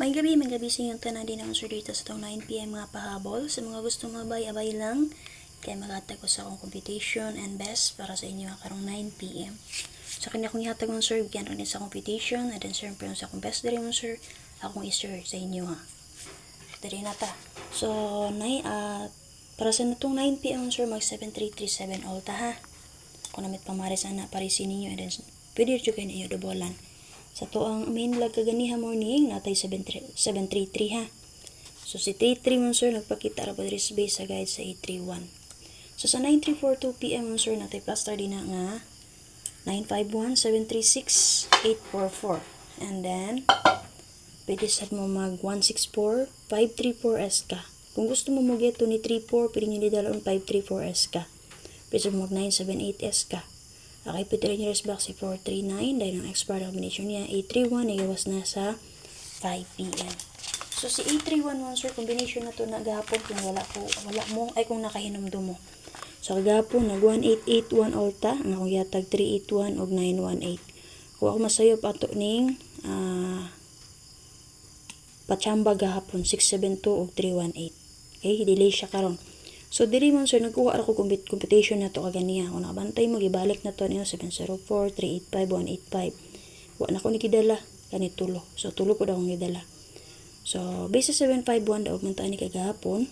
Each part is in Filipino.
May gabi sa inyong tanan din ang sir dito sa tong 9 PM nga pahabol. Sa mga gusto mabay-abay lang, kaya maghatag ko sa akong computation and best para sa inyo karong 9 PM. Sa kanya akong ihatag ng sir, bigyan rin sa computation, and then sir, pero sa akong best dari mo sir, akong i-share sa inyo ha. Dari na ta. So, para sa natong 9 PM sir, mag 7337 all ta ha. Kung namit pamaris na parisin ninyo, and then pwede rin kayo ninyo dobolan. Sa to ang main vlog kaganiha morning, natay 733 ha. So si 33 mo sir, nagpakita ra pa diri sa base sa guide sa 831. So sa 9342 PM mo sir, natay plaster din na nga 951 736 844. And then pwede sad mo mag 164 534S ka. Kung gusto mo mag-get to ni 34, pwede nyo didalon 534S ka. Pwede mo mag 978S ka. Okay, pwede rin yung resback si 439 dahil ang expert combination niya 831 nagawas na sa 5 PM. So si 831 sir, combination na to na gahapon kung wala mo ay kung nakahinumdum mo. So gahapon nag 1881 alta, ang akong yatag 381 og 918. Kung ako masayop ato ning pachamba gahapon 672 og 318. Okay, delay siya karon. So, diri mo sir, nagkuha ako computation na to kaganiya. Kung nakabantay mo, ibalik na to niyo 704-385-185. Wa na ko nikidala, kanit tulo. So, tulo ko daw akong idala. So, base sa 751 daw, mantaan ni kagahapon.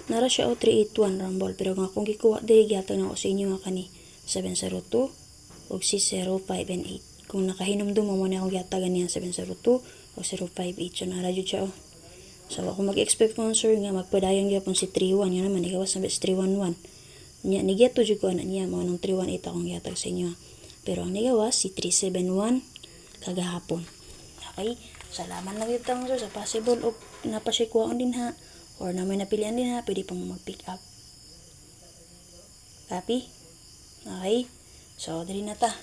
Nara siya o 381 rumble. Pero kung kikuha, diri gyatag na ako sa inyo nga kani 702 o 605 and 8. Kung nakahinumdum mo na akong gyatagan niya 702 o 058. So, nara dyan siya o. So, ako mag-expect mo sir nga magpadayang gyapon si 31. Yun naman, igawas na si 311. Nya, nigeto dyan ko anak niya. Mga nung 318 akong yatag sa inyo. Pero ang nigawas si 371 kagahapon. Okay? Salamat lang ito sir sa possible o napasyikuhaan din ha. Or na may napilian din ha. Pwede pa mo mag-pick up. Copy? Okay? So, dali na ta.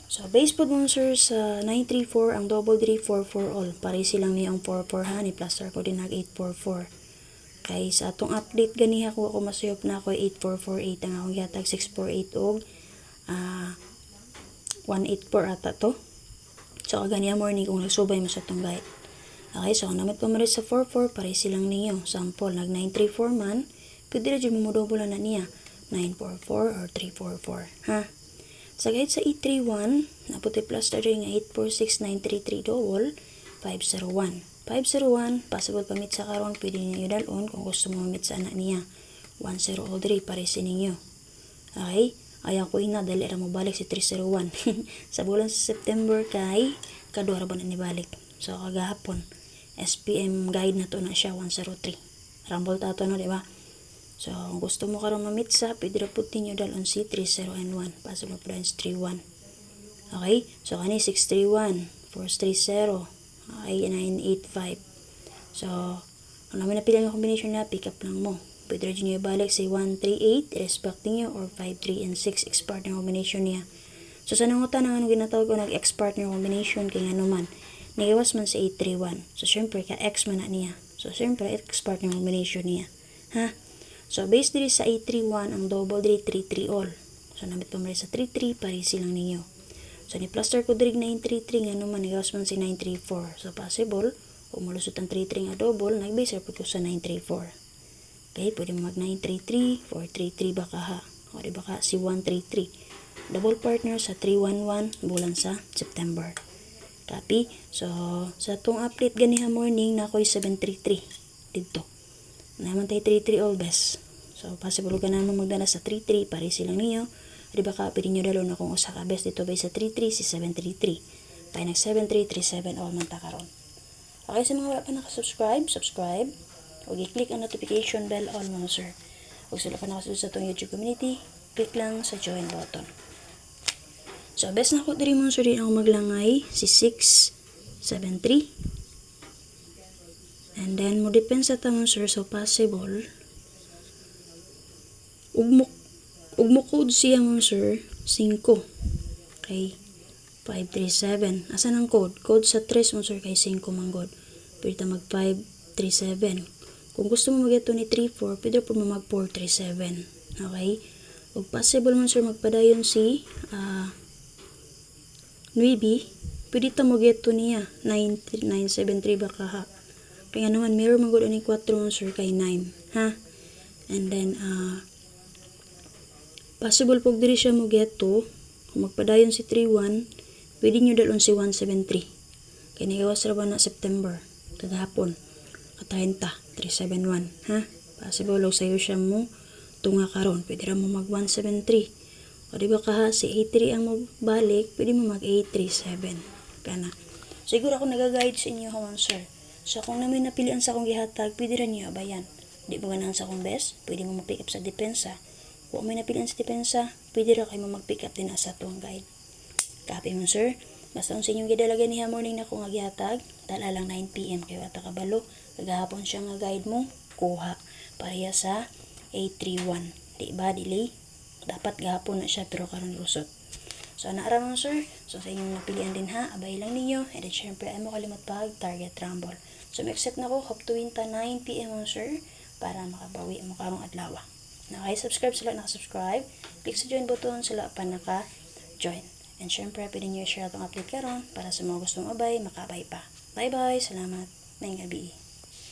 So, base po dun sir sa 934 ang double 344 all. Pare silang niya ang 44 ha. Ni plaster ko din nag 844. Kaya sa atong update ganiha ko ako masayop na ako 8448 ang akong yatag 648 og 184 ata to. So, ganiha morning kung nagsubay mo sa itong guide. Okay, so namit pa maris sa 44 pare silang niyo. Sample, nag 934 man. Pwede rin dyan mo double na niya. 944 or 344. Ha? Sa guide sa 831, naputi plaster rin nga 846933 double 501. 501, possible pamit sa karon, pwede ninyo dalon kung gusto mo mamit sa anak niya. 10 all 3, paresin ninyo. Okay? Ayaw ko ina, dali ra mo balik si 301. Sa bulan sa September kay, kadua ra ba na nibalik. So, kagahapon, SPM guide na to na siya, 103. Rumble tato no, di ba? So, kung gusto mo karong mamitsa, pwede ra pud ninyo dalon si 3091. Possible po 31. Okay? So, kani 631, 430, okay, 985. So, kung naman napili ang combination na, pick up lang mo. Pwede rin nyo ibalik si 138, respect niyo, or 53 and 6, ex-partner combination niya. So, sa nangutan na anong ginatawag ko nag-ex-partner combination, kaya naman, nagawas man sa 831. So, syempre, ka-ex man na niya. So, syempre, ex-partner combination niya. Ha? So, based diri sa 831, ang double diri 33 all. So, namit pa sa 33, pare silang ninyo. So, ni plaster ko diri 933, nga naman, nagawas man si 934. So, possible, kung malusot ang 33 nga double, nag-base po ko sa 934. Okay, pwede mo mag 933, 433 baka ha. O, di baka si 133. Double partner sa 311, bulan sa September. Copy? So, sa itong update ganiha morning, na ako'y 733. Dito. Naman tayo 33 all best. So, possible ka naman magdala sa 33, pare silang ninyo. Di ba ka, pwede nyo dalon na kung usa ka best dito ba sa 33, si 733. Kaya nag 7337 all man ta karon. Okay, sa mga wala pa nakasubscribe, subscribe. Huwag i-click ang notification bell all mga sir. Huwag sila pa nakasunod sa itong YouTube community, click lang sa join button. So, best na ako diri mga sir, din ako maglangay, si 673. And then, mo depends sa tamang sir, so possible. Ugmo code siya mo sir, 5. Okay, 537. Asan ang code? Code sa 3 mo sir, kay 5 manggod. Pwede mag 537. Kung gusto mo mag-ito ni 34, pwede po mo mag 437. Okay? Ug possible mo sir magpadayon si 9. pwede ta mo get to niya 973 ba ka ha. Kaya naman mirror man gud ani 4 mon sir kay 9 ha. And then possible pog diri siya mo get to kung magpadayon si 31 pwede nyo dalon si 173 kay nagawas ra ba na September kagahapon ka 30 371 ha. Possible og sayo siya mo tunga karon pwede ra mo mag 173 o di ba ka ha si 83 ang mabalik pwede mo mag 837 kana. Siguro ako nagaguide sa inyo hawan sir. So kung namin napilian sa akong gihatag pwede ra niyo abayan. Di ba ganahan sa akong best pwede mo mag-pick up sa depensa. Kung may napilian sa depensa pwede ra kayo mo mag-pick up din sa tuwang guide. Copy mo sir. Basta kung sa inyong gidalaga niya morning na kung gihatag dala lang 9 PM kayo ata kabalo kagahapon siya nga guide mo kuha pareha sa 831 di ba delay dapat gahapon na siya pero karon lusot. So naara mo sir. So sa inyong napilian din ha abay lang ninyo and then syempre ay mo kalimot pag target rumble. So mag-set na ko hope to win ta 9 PM mo sir para makabawi mo karong adlaw. Subscribe sila naka-subscribe click sa join button sila pa naka-join. And syempre, pwede nyo i-share itong update karon para sa mga gustong abay, makabay pa. Bye-bye! Salamat! Maying gabi!